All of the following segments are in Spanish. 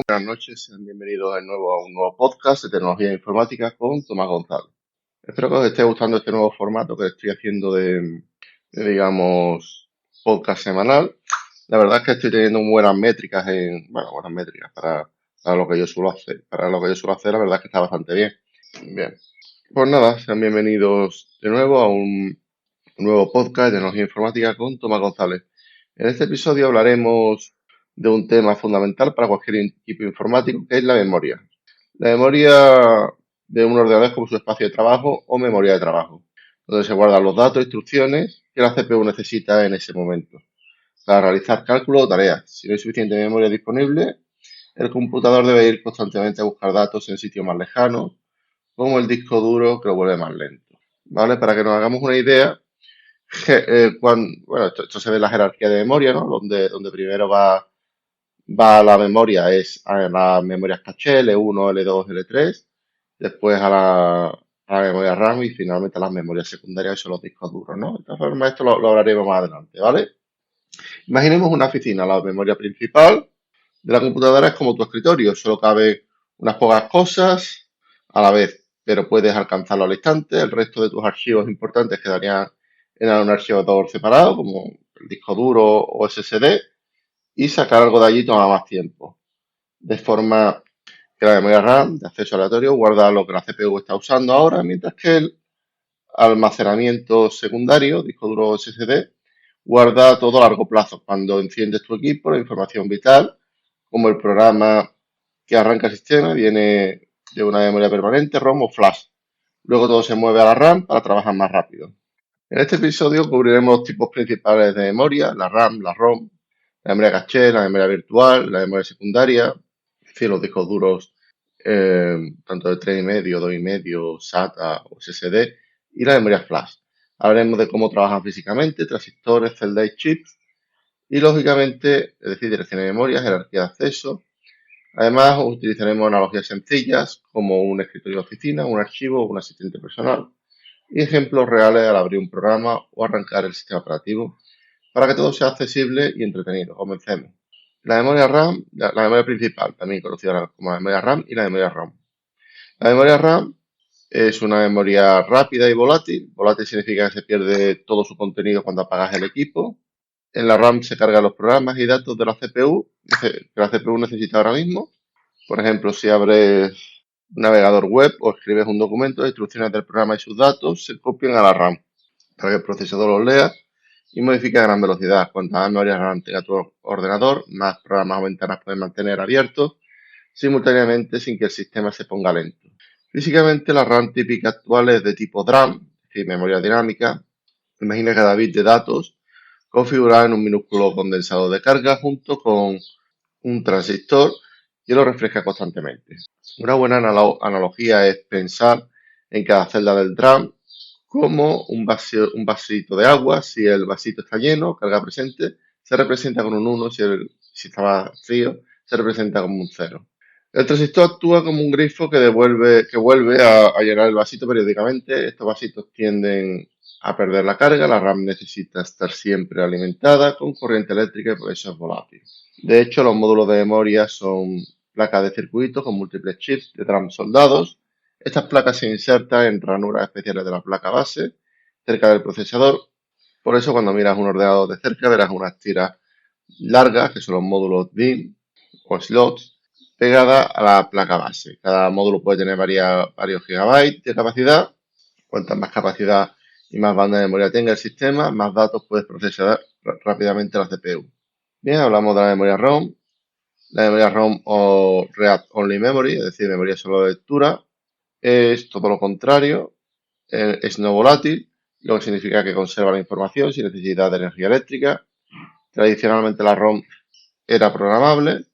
Buenas noches, sean bienvenidos de nuevo a un nuevo podcast de tecnología informática con Tomás González. Espero que os esté gustando este nuevo formato que estoy haciendo digamos, podcast semanal. La verdad es que estoy teniendo buenas métricas buenas métricas para lo que yo suelo hacer. Para lo que yo suelo hacer, la verdad es que está bastante bien. Bien. Pues nada, sean bienvenidos de nuevo a un nuevo podcast de tecnología informática con Tomás González. En este episodio hablaremos de un tema fundamental para cualquier equipo informático, que es la memoria. La memoria de un ordenador es como su espacio de trabajo o memoria de trabajo, donde se guardan los datos e instrucciones que la CPU necesita en ese momento para realizar cálculos o tareas. Si no hay suficiente memoria disponible, el computador debe ir constantemente a buscar datos en sitios más lejanos, como el disco duro, que lo vuelve más lento. ¿Vale? Para que nos hagamos una idea, bueno, esto se ve en la jerarquía de memoria, ¿no? Donde primero va la memoria, es a las memorias caché, L1, L2, L3, después a la memoria RAM y finalmente a las memorias secundarias, que son los discos duros, ¿no? De todas formas, esto lo hablaremos más adelante, ¿vale? Imaginemos una oficina, la memoria principal de la computadora es como tu escritorio, solo cabe unas pocas cosas a la vez, pero puedes alcanzarlo al instante. El resto de tus archivos importantes quedarían en un archivador separado, como el disco duro o SSD, y sacar algo de allí toma más tiempo. De forma que la memoria RAM de acceso aleatorio guarda lo que la CPU está usando ahora, mientras que el almacenamiento secundario, disco duro o SSD, guarda todo a largo plazo. Cuando enciendes tu equipo, la información vital, como el programa que arranca el sistema, viene de una memoria permanente, ROM o flash. Luego todo se mueve a la RAM para trabajar más rápido. En este episodio cubriremos los tipos principales de memoria, la RAM, la ROM, la memoria caché, la memoria virtual, la memoria secundaria, es decir, los discos duros tanto de 3,5, 2,5, SATA o SSD, y la memoria flash. Hablaremos de cómo trabajan físicamente, transistores, celdas y chips, y lógicamente, es decir, dirección de memoria, jerarquía de acceso. Además, utilizaremos analogías sencillas como un escritorio de oficina, un archivo o un asistente personal y ejemplos reales al abrir un programa o arrancar el sistema operativo para que todo sea accesible y entretenido. Comencemos. La memoria RAM, la memoria principal, también conocida como la memoria RAM y la memoria ROM. La memoria RAM es una memoria rápida y volátil. Volátil significa que se pierde todo su contenido cuando apagas el equipo. En la RAM se cargan los programas y datos de la CPU que la CPU necesita ahora mismo. Por ejemplo, si abres un navegador web o escribes un documento, las instrucciones del programa y sus datos se copian a la RAM para que el procesador los lea y modifique a gran velocidad. Cuanta más memoria RAM tenga tu ordenador, más programas o ventanas puedes mantener abiertos simultáneamente sin que el sistema se ponga lento. Físicamente, la RAM típica actual es de tipo DRAM, es decir, memoria dinámica. Imagina cada bit de datos configurado en un minúsculo condensador de carga junto con un transistor que lo refleja constantemente. Una buena analogía es pensar en cada celda del DRAM como un vasito de agua. Si el vasito está lleno, carga presente, se representa con un 1. Si está vacío, se representa como un 0. El transistor actúa como un grifo que vuelve a llenar el vasito periódicamente. Estos vasitos tienden a perder la carga. La RAM necesita estar siempre alimentada con corriente eléctrica y por eso es volátil. De hecho, los módulos de memoria son placas de circuito con múltiples chips de DRAM soldados. Estas placas se insertan en ranuras especiales de la placa base, cerca del procesador. Por eso, cuando miras un ordenador de cerca, verás unas tiras largas, que son los módulos DIMM o slots, pegadas a la placa base. Cada módulo puede tener varios gigabytes de capacidad. Cuanta más capacidad y más banda de memoria tenga el sistema, más datos puedes procesar rápidamente la CPU. Bien, hablamos de la memoria ROM. La memoria ROM o Read Only Memory, es decir, memoria solo de lectura, es todo lo contrario, es no volátil, lo que significa que conserva la información sin necesidad de energía eléctrica. Tradicionalmente la ROM era programable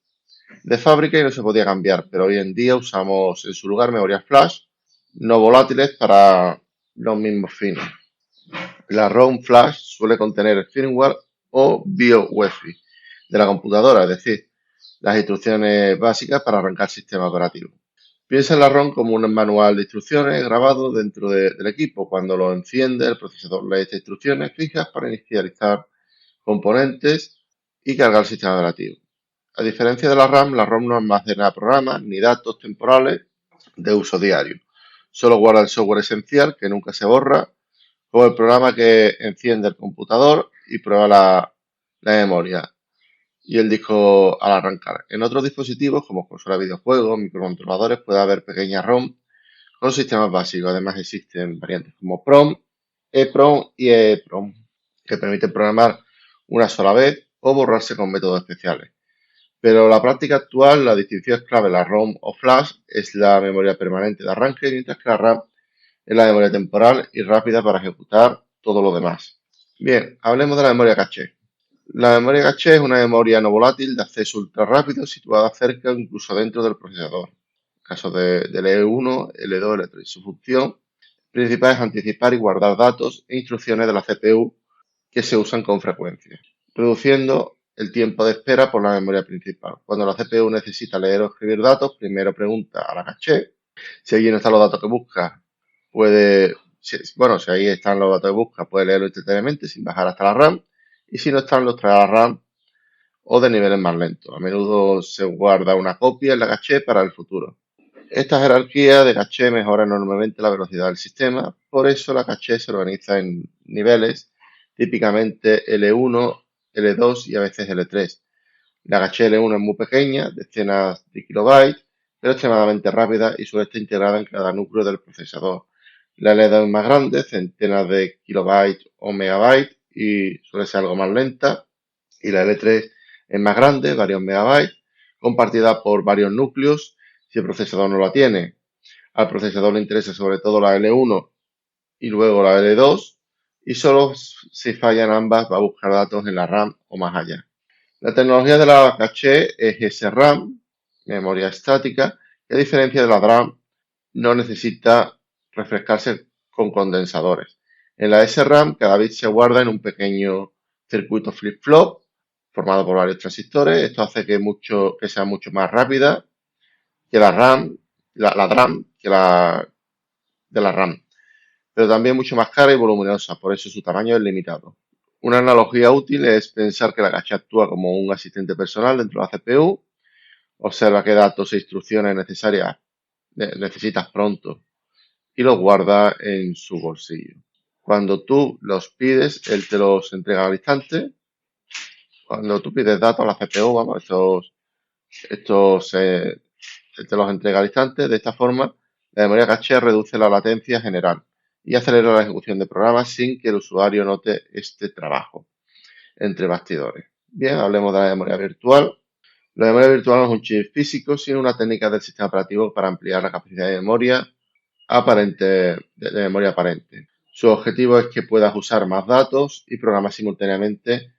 de fábrica y no se podía cambiar, pero hoy en día usamos en su lugar memorias flash no volátiles para los mismos fines. La ROM flash suele contener el firmware o BIOS UEFI de la computadora, es decir, las instrucciones básicas para arrancar el sistema operativo. Piensa en la ROM como un manual de instrucciones grabado dentro del equipo. Cuando lo enciende, el procesador lee estas instrucciones fijas para inicializar componentes y cargar el sistema operativo. A diferencia de la ROM no almacena programas ni datos temporales de uso diario. Solo guarda el software esencial que nunca se borra, como el programa que enciende el computador y prueba la memoria y el disco al arrancar. En otros dispositivos, como consolas de videojuegos, microcontroladores, puede haber pequeñas ROM con sistemas básicos. Además, existen variantes como PROM, EPROM y EEPROM, que permiten programar una sola vez o borrarse con métodos especiales. Pero la práctica actual, la distinción es clave. La ROM o flash es la memoria permanente de arranque, mientras que la RAM es la memoria temporal y rápida para ejecutar todo lo demás. Bien, hablemos de la memoria caché. La memoria caché es una memoria no volátil de acceso ultra rápido situada cerca o incluso dentro del procesador. En caso del L1, L2, L3. Su función principal es anticipar y guardar datos e instrucciones de la CPU que se usan con frecuencia, reduciendo el tiempo de espera por la memoria principal. Cuando la CPU necesita leer o escribir datos, primero pregunta a la caché. Si allí no están los datos que busca, si ahí están los datos que busca, puede leerlo instantáneamente sin bajar hasta la RAM. Y si no están, los trae a la RAM o de niveles más lentos. A menudo se guarda una copia en la caché para el futuro. Esta jerarquía de caché mejora enormemente la velocidad del sistema, por eso la caché se organiza en niveles, típicamente L1, L2 y a veces L3. La caché L1 es muy pequeña, decenas de kilobytes, pero extremadamente rápida y suele estar integrada en cada núcleo del procesador. La L2 es más grande, centenas de kilobytes o megabytes y suele ser algo más lenta. Y la L3 es más grande, varios megabytes, compartida por varios núcleos si el procesador no la tiene. Al procesador le interesa sobre todo la L1 y luego la L2 y solo si fallan ambas va a buscar datos en la RAM o más allá. La tecnología de la caché es SRAM, memoria estática, que a diferencia de la DRAM no necesita refrescarse con condensadores. En la SRAM cada bit se guarda en un pequeño circuito flip-flop formado por varios transistores. Esto hace que sea mucho más rápida que la RAM, la DRAM, que la de la RAM, pero también mucho más cara y voluminosa, por eso su tamaño es limitado. Una analogía útil es pensar que la caché actúa como un asistente personal dentro de la CPU, observa qué datos e instrucciones necesitas pronto y los guarda en su bolsillo. Cuando tú los pides, él te los entrega al instante. Cuando tú pides datos a la CPU, vamos, él te los entrega al instante. De esta forma, la memoria caché reduce la latencia general y acelera la ejecución de programas sin que el usuario note este trabajo entre bastidores. Bien, hablemos de la memoria virtual. La memoria virtual no es un chip físico, sino una técnica del sistema operativo para ampliar la capacidad de memoria de memoria aparente. Su objetivo es que puedas usar más datos y programas simultáneamente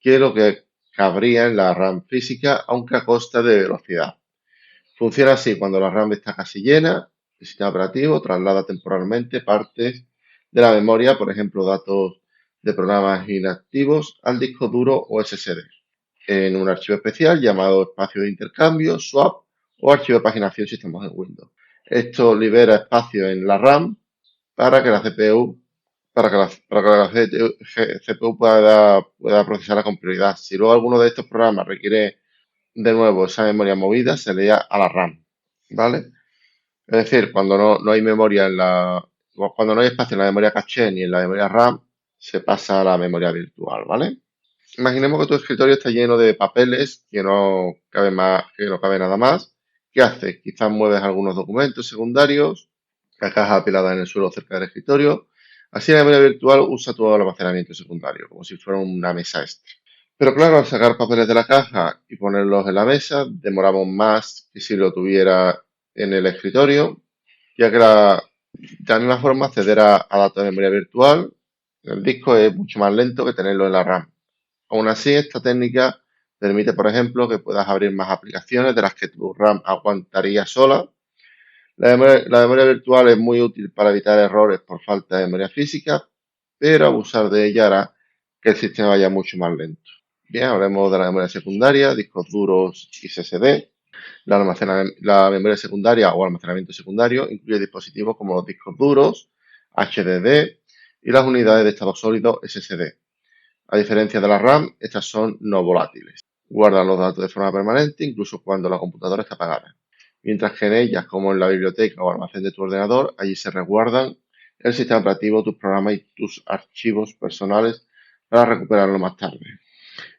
que lo que cabría en la RAM física, aunque a costa de velocidad. Funciona así: cuando la RAM está casi llena, el sistema operativo traslada temporalmente partes de la memoria, por ejemplo, datos de programas inactivos, al disco duro o SSD, en un archivo especial llamado espacio de intercambio, swap, o archivo de paginación si estamos en Windows. Esto libera espacio en la RAM para que la CPU, CPU pueda procesarla con prioridad. Si luego alguno de estos programas requiere de nuevo esa memoria movida, se le da a la RAM, ¿vale? Es decir, cuando no hay memoria cuando no hay espacio en la memoria caché ni en la memoria RAM, se pasa a la memoria virtual, ¿vale? Imaginemos que tu escritorio está lleno de papeles que no cabe nada más. ¿Qué haces? Quizás mueves algunos documentos secundarios, la caja apilada en el suelo cerca del escritorio. Así la memoria virtual usa todo el almacenamiento secundario, como si fuera una mesa extra. Pero claro, al sacar papeles de la caja y ponerlos en la mesa, demoramos más que si lo tuviera en el escritorio, ya que de la misma forma acceder a datos de memoria virtual en el disco es mucho más lento que tenerlo en la RAM. Aún así, esta técnica permite, por ejemplo, que puedas abrir más aplicaciones de las que tu RAM aguantaría sola. La memoria virtual es muy útil para evitar errores por falta de memoria física, pero abusar de ella hará que el sistema vaya mucho más lento. Bien, hablemos de la memoria secundaria, discos duros y SSD. La memoria secundaria o almacenamiento secundario incluye dispositivos como los discos duros, HDD y las unidades de estado sólido SSD. A diferencia de la RAM, estas son no volátiles. guardan los datos de forma permanente, incluso cuando la computadora está apagada. Mientras que en ellas, como en la biblioteca o almacén de tu ordenador, allí se resguardan el sistema operativo, tus programas y tus archivos personales para recuperarlo más tarde.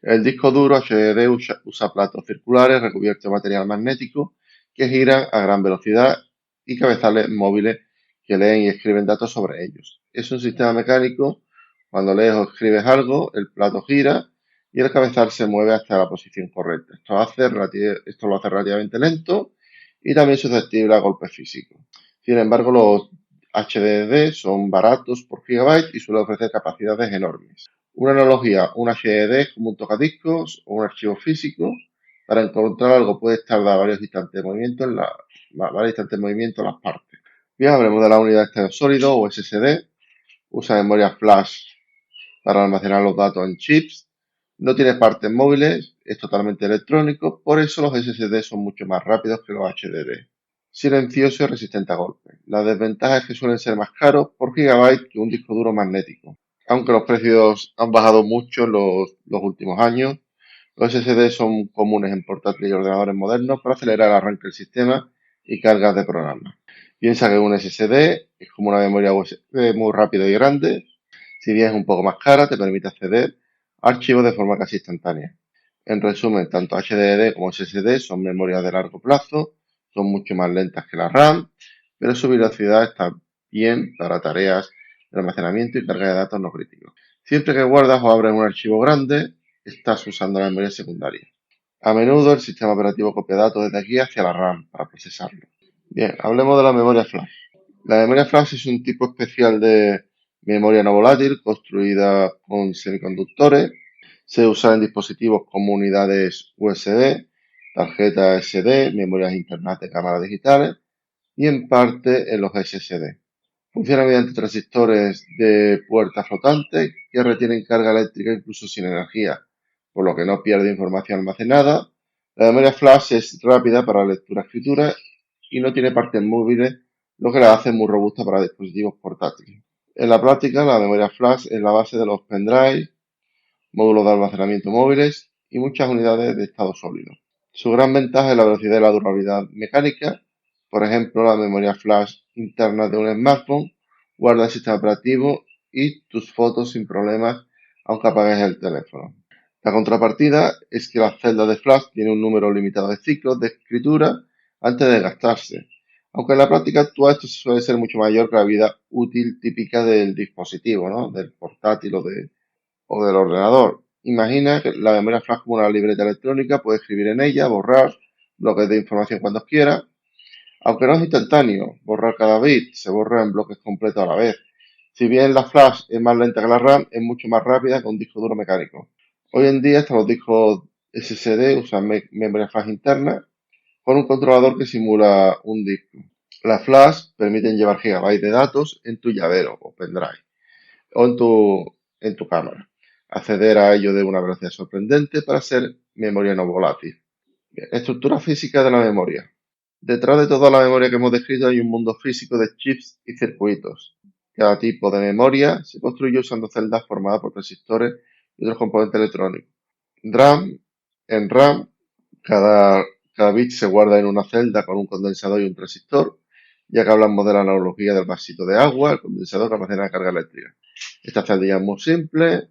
El disco duro HDD usa platos circulares recubiertos de material magnético que giran a gran velocidad y cabezales móviles que leen y escriben datos sobre ellos. Es un sistema mecánico. Cuando lees o escribes algo, el plato gira y el cabezal se mueve hasta la posición correcta. Esto lo hace relativamente lento y también susceptible a golpes físicos. Sin embargo, los HDD son baratos por gigabyte y suelen ofrecer capacidades enormes. Una analogía, un HDD es como un tocadiscos o un archivo físico. Para encontrar algo puedes tardar varios instantes de movimiento en las partes. Bien, hablemos de la unidad de estado sólido o SSD. Usa memoria flash para almacenar los datos en chips. No tiene partes móviles, es totalmente electrónico, por eso los SSD son mucho más rápidos que los HDD. Silencioso y resistente a golpes. La desventaja es que suelen ser más caros por gigabyte que un disco duro magnético. Aunque los precios han bajado mucho en los últimos años, los SSD son comunes en portátiles y ordenadores modernos para acelerar el arranque del sistema y cargas de programas. Piensa que un SSD es como una memoria USB muy rápida y grande. Si bien es un poco más cara, te permite acceder a archivos de forma casi instantánea. En resumen, tanto HDD como SSD son memorias de largo plazo, son mucho más lentas que la RAM, pero su velocidad está bien para tareas de almacenamiento y carga de datos no críticos. Siempre que guardas o abres un archivo grande, estás usando la memoria secundaria. A menudo el sistema operativo copia datos desde aquí hacia la RAM para procesarlo. Bien, hablemos de la memoria flash. La memoria flash es un tipo especial de memoria no volátil construida con semiconductores. Se usa en dispositivos como unidades USB, tarjetas SD, memorias internas de cámaras digitales y en parte en los SSD. Funciona mediante transistores de puerta flotante que retienen carga eléctrica incluso sin energía, por lo que no pierde información almacenada. La memoria flash es rápida para lectura-escritura y no tiene partes móviles, lo que la hace muy robusta para dispositivos portátiles. En la práctica, la memoria flash es la base de los pendrive, módulos de almacenamiento móviles y muchas unidades de estado sólido. Su gran ventaja es la velocidad y la durabilidad mecánica. Por ejemplo, la memoria flash interna de un smartphone guarda el sistema operativo y tus fotos sin problemas aunque apagues el teléfono. La contrapartida es que las celdas de flash tienen un número limitado de ciclos de escritura antes de gastarse, aunque en la práctica actual esto suele ser mucho mayor que la vida útil típica del dispositivo, ¿no? Del portátil o del ordenador. Imagina que la memoria flash como una libreta electrónica, puedes escribir en ella, borrar bloques de información cuando quiera, aunque no es instantáneo, borrar cada bit, se borra en bloques completos a la vez. Si bien la flash es más lenta que la RAM, es mucho más rápida que un disco duro mecánico. Hoy en día hasta los discos SSD usan memoria flash interna con un controlador que simula un disco. Las flash permiten llevar gigabytes de datos en tu llavero o pendrive o en tu cámara. Acceder a ello de una velocidad sorprendente para ser memoria no volátil. Bien, estructura física de la memoria. Detrás de toda la memoria que hemos descrito hay un mundo físico de chips y circuitos. Cada tipo de memoria se construye usando celdas formadas por transistores y otros componentes electrónicos. RAM, en RAM, cada, cada bit se guarda en una celda con un condensador y un transistor, ya que hablamos de la analogía del vasito de agua, el condensador que almacena la carga eléctrica. Esta celda es muy simple,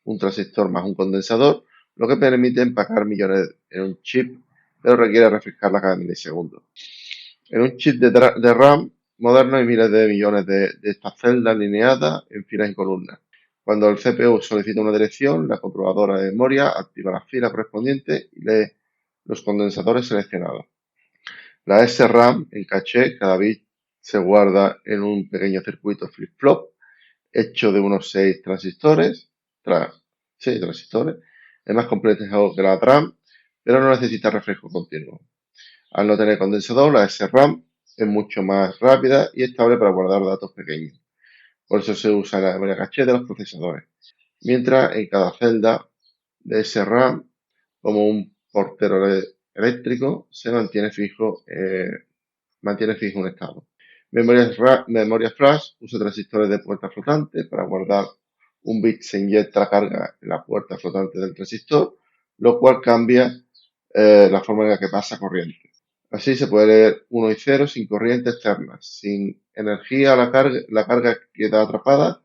un transistor más un condensador, lo que permite empacar millones en un chip, pero requiere refrescarla cada milisegundo. En un chip de RAM moderno hay miles de millones de estas celdas alineadas en filas y columnas. Cuando el CPU solicita una dirección, la controladora de memoria activa la fila correspondiente y lee los condensadores seleccionados. La SRAM en caché, cada bit se guarda en un pequeño circuito flip-flop hecho de unos 6 transistores. Es más complejo que la RAM, pero no necesita refresco continuo. Al no tener condensador, la SRAM es mucho más rápida y estable para guardar datos pequeños. Por eso se usa la memoria caché de los procesadores. Mientras en cada celda de SRAM, como un portero eléctrico, se mantiene fijo un estado. Memoria flash usa transistores de puerta flotante para guardar un bit. Se inyecta la carga en la puerta flotante del transistor, lo cual cambia la forma en la que pasa corriente. Así se puede leer 1 y 0 sin corriente externa, sin energía la carga queda atrapada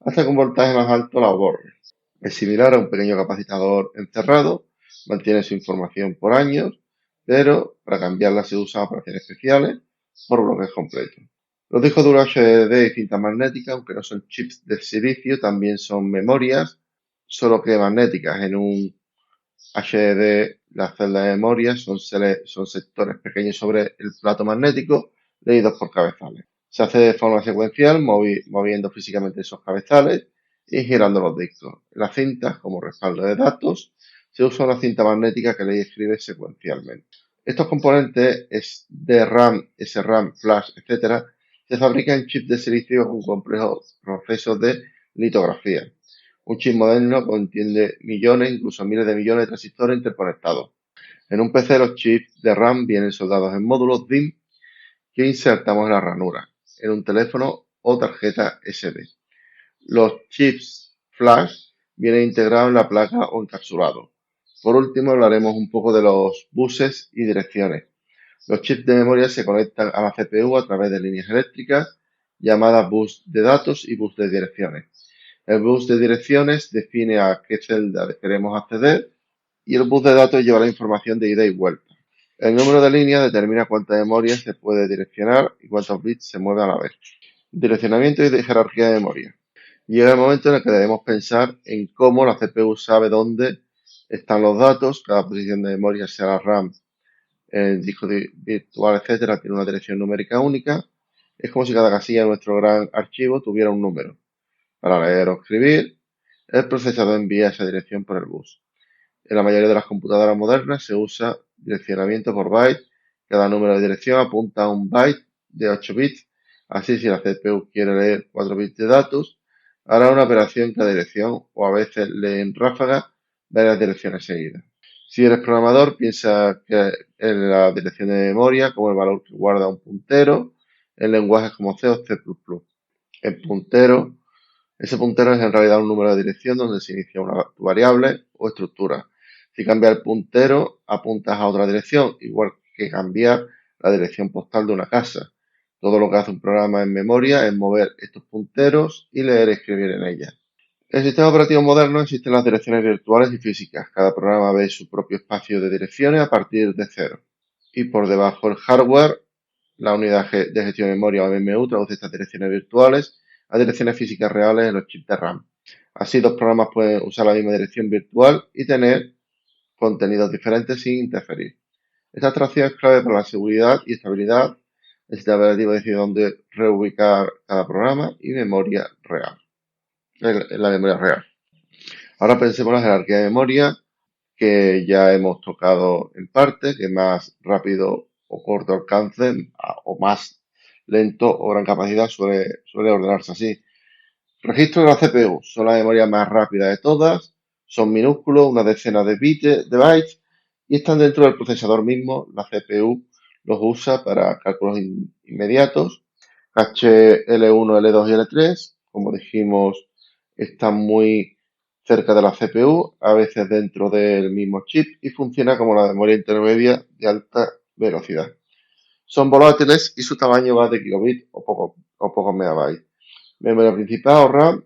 hasta que un voltaje más alto la borre. Es similar a un pequeño capacitador encerrado, mantiene su información por años, pero para cambiarla se usan operaciones especiales por bloques completos. Los discos duros HDD y cinta magnética, aunque no son chips de silicio, también son memorias, solo que magnéticas. En un HDD, las celdas de memoria son sectores pequeños sobre el plato magnético leídos por cabezales. Se hace de forma secuencial, moviendo físicamente esos cabezales y girando los discos. En las cintas, como respaldo de datos, se usa una cinta magnética que lee y escribe secuencialmente. Estos componentes DRAM, SRAM, flash, etc., se fabrican en chips de silicio con complejos procesos de litografía. Un chip moderno contiene millones, incluso miles de millones de transistores interconectados. En un PC los chips de RAM vienen soldados en módulos DIMM que insertamos en la ranura, en un teléfono o tarjeta SD. Los chips flash vienen integrados en la placa o encapsulados. Por último, hablaremos un poco de los buses y direcciones. Los chips de memoria se conectan a la CPU a través de líneas eléctricas llamadas bus de datos y bus de direcciones. El bus de direcciones define a qué celda queremos acceder y el bus de datos lleva la información de ida y vuelta. El número de líneas determina cuánta memoria se puede direccionar y cuántos bits se mueven a la vez. Direccionamiento y jerarquía de memoria. Llega el momento en el que debemos pensar en cómo la CPU sabe dónde están los datos, cada posición de memoria, sea la RAM, el disco virtual, etcétera, tiene una dirección numérica única. Es como si cada casilla de nuestro gran archivo tuviera un número. Para leer o escribir, el procesador envía esa dirección por el bus. En la mayoría de las computadoras modernas se usa direccionamiento por byte. Cada número de dirección apunta a un byte de 8 bits. Así, si la CPU quiere leer 4 bits de datos, hará una operación en cada dirección o a veces lee en ráfaga varias direcciones seguidas. Si eres programador, piensa que en la dirección de memoria como el valor que guarda un puntero en lenguajes como C o C++. El puntero Ese puntero es en realidad un número de dirección donde se inicia una variable o estructura. Si cambias el puntero, apuntas a otra dirección, igual que cambiar la dirección postal de una casa. Todo lo que hace un programa en memoria es mover estos punteros y leer y escribir en ella. En el sistema operativo moderno existen las direcciones virtuales y físicas. Cada programa ve su propio espacio de direcciones a partir de cero. Y por debajo el hardware, la unidad de gestión de memoria o MMU traduce estas direcciones virtuales a direcciones físicas reales en los chips de RAM. Así, dos programas pueden usar la misma dirección virtual y tener contenidos diferentes sin interferir. Esta abstracción es clave para la seguridad y estabilidad. El sistema operativo decide dónde reubicar cada programa y memoria real. En la memoria real. Ahora pensemos en la jerarquía de memoria que ya hemos tocado en parte, que más rápido o corto alcance o más lento o gran capacidad suele ordenarse así. Registro de la CPU son la memoria más rápida de todas, son minúsculos, una decena de bytes y están dentro del procesador mismo. La CPU los usa para cálculos inmediatos. Caché L1, L2 y L3, como dijimos, están muy cerca de la CPU, a veces dentro del mismo chip y funciona como la memoria intermedia de alta velocidad. Son volátiles y su tamaño va de kilobit o pocos megabytes. Memoria principal o RAM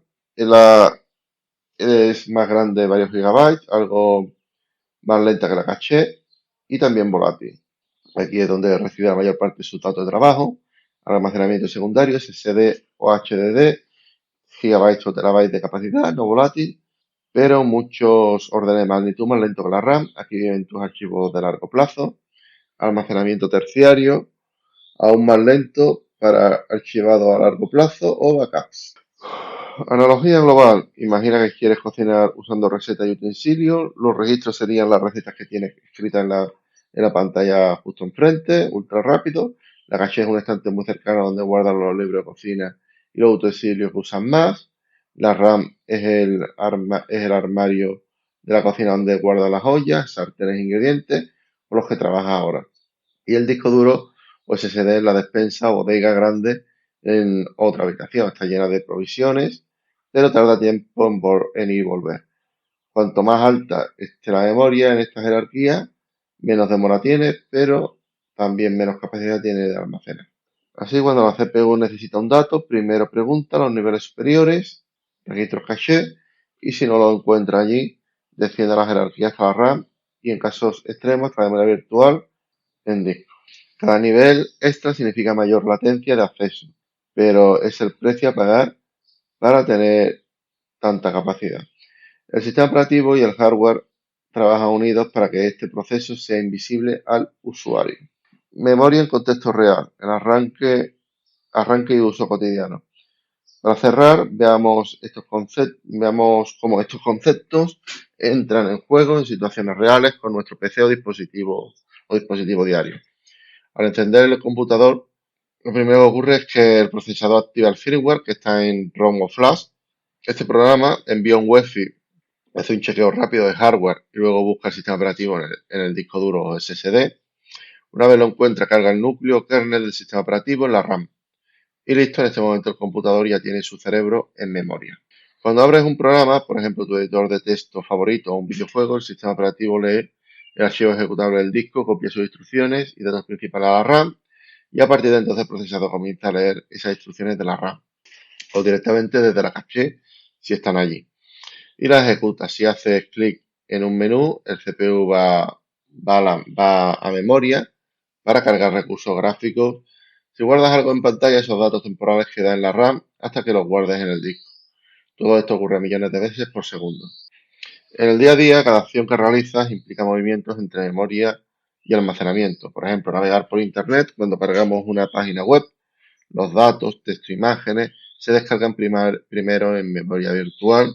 es más grande de varios gigabytes, algo más lenta que la caché y también volátil. Aquí es donde recibe la mayor parte de su datos de trabajo. Almacenamiento secundario, SSD o HDD, gigabytes o terabytes de capacidad, no volátil, pero muchos órdenes de magnitud más lento que la RAM. Aquí vienen tus archivos de largo plazo. Almacenamiento terciario, aún más lento para archivado a largo plazo o backups. Analogía global. Imagina que quieres cocinar usando recetas y utensilios. Los registros serían las recetas que tienes escritas en la pantalla justo enfrente, ultra rápido. La caché es un estante muy cercano donde guardan los libros de cocina y los utensilios que usan más. La RAM es el armario de la cocina donde guardan las ollas, sartenes e ingredientes con los que trabajas ahora. Y el disco duro o SSD es la despensa o bodega grande en otra habitación. Está llena de provisiones pero tarda tiempo en ir y volver. Cuanto más alta esté la memoria en esta jerarquía, menos demora tiene, pero también menos capacidad tiene de almacenar. Así, cuando la CPU necesita un dato, primero pregunta a los niveles superiores, registros caché, y si no lo encuentra allí, desciende a la jerarquía hasta la RAM y en casos extremos, hasta la memoria virtual en disco. Cada nivel extra significa mayor latencia de acceso, pero es el precio a pagar para tener tanta capacidad. El sistema operativo y el hardware trabajan unidos para que este proceso sea invisible al usuario. Memoria en contexto real, el arranque y uso cotidiano. Para cerrar, veamos cómo estos conceptos entran en juego en situaciones reales con nuestro PC o dispositivo diario. Al encender el computador, lo primero que ocurre es que el procesador activa el firmware que está en ROM o flash. Este programa envía un UEFI, hace un chequeo rápido de hardware y luego busca el sistema operativo en el disco duro o SSD. Una vez lo encuentra, carga el núcleo o kernel del sistema operativo en la RAM. Y listo, en este momento el computador ya tiene su cerebro en memoria. Cuando abres un programa, por ejemplo tu editor de texto favorito o un videojuego, el sistema operativo lee el archivo ejecutable del disco, copia sus instrucciones y datos principales a la RAM y a partir de entonces el procesador comienza a leer esas instrucciones de la RAM o directamente desde la caché si están allí. Y la ejecuta. Si haces clic en un menú, el CPU va a memoria para cargar recursos gráficos. Si guardas algo en pantalla, esos datos temporales quedan en la RAM hasta que los guardes en el disco. Todo esto ocurre millones de veces por segundo. En el día a día, cada acción que realizas implica movimientos entre memoria y almacenamiento. Por ejemplo, navegar por Internet cuando cargamos una página web. Los datos, texto, imágenes se descargan primero en memoria virtual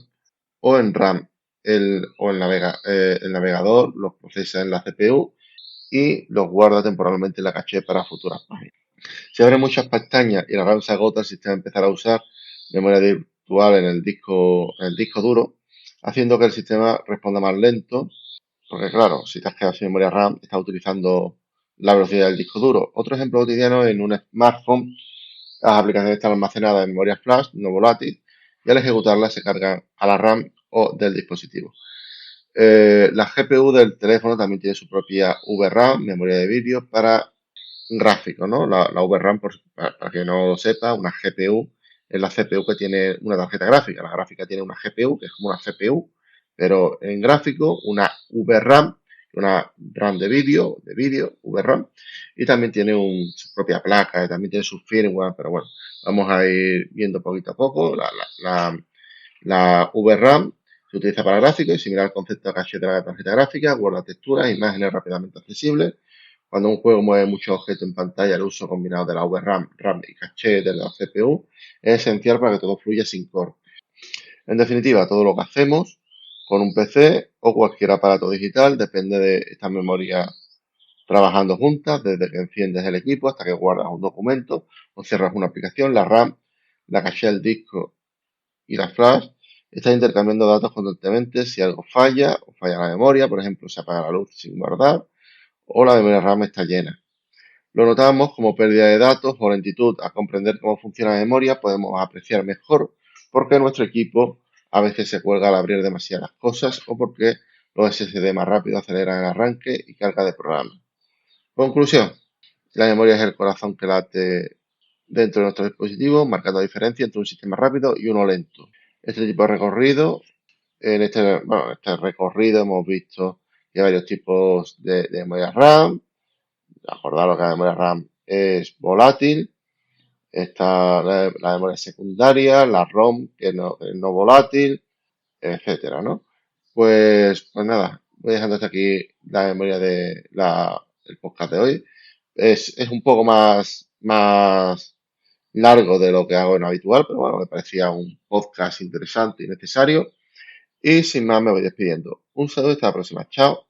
o en RAM. El navegador los procesa en la CPU y los guarda temporalmente en la caché para futuras páginas. Si abre muchas pestañas y la RAM se agota, el sistema empezará a usar memoria virtual en el disco duro, haciendo que el sistema responda más lento, porque claro, si te has quedado sin memoria RAM, estás utilizando la velocidad del disco duro. Otro ejemplo cotidiano, en un smartphone, las aplicaciones están almacenadas en memoria flash no volátil y al ejecutarlas se cargan a la RAM o del dispositivo. La GPU del teléfono también tiene su propia VRAM, memoria de vídeo, para gráfico, ¿no? La VRAM, para que no lo sepa, una GPU es la CPU que tiene una tarjeta gráfica. La gráfica tiene una GPU, que es como una CPU, pero en gráfico, una VRAM, una RAM de vídeo, VRAM, y también tiene su propia placa, y también tiene su firmware, pero bueno, vamos a ir viendo poquito a poco. La VRAM se utiliza para gráficos y similar al concepto de caché de la tarjeta gráfica, guarda texturas e imágenes rápidamente accesibles. Cuando un juego mueve muchos objetos en pantalla, el uso combinado de la VRAM, RAM y caché de la CPU es esencial para que todo fluya sin cortes. En definitiva, todo lo que hacemos con un PC o cualquier aparato digital depende de estas memorias trabajando juntas, desde que enciendes el equipo hasta que guardas un documento o cierras una aplicación. La RAM, la caché del disco y la flash están intercambiando datos constantemente. Si algo falla o falla la memoria, por ejemplo, se apaga la luz sin guardar o la memoria RAM está llena. Lo notamos como pérdida de datos o lentitud. A comprender cómo funciona la memoria podemos apreciar mejor por qué nuestro equipo a veces se cuelga al abrir demasiadas cosas o porque los SSD más rápido aceleran el arranque y carga de programas. Conclusión. La memoria es el corazón que late dentro de nuestro dispositivo, marcando la diferencia entre un sistema rápido y uno lento. Este tipo de recorrido, en este recorrido hemos visto que hay varios tipos de memoria RAM. Acordaros que la memoria RAM es volátil. Está la memoria secundaria, la ROM, que es no volátil, etcétera, ¿no? Pues nada, voy dejando hasta aquí la memoria el podcast de hoy. Es un poco más largo de lo que hago en habitual, pero bueno, me parecía un podcast interesante y necesario. Y sin más, me voy despidiendo. Un saludo y hasta la próxima. Chao.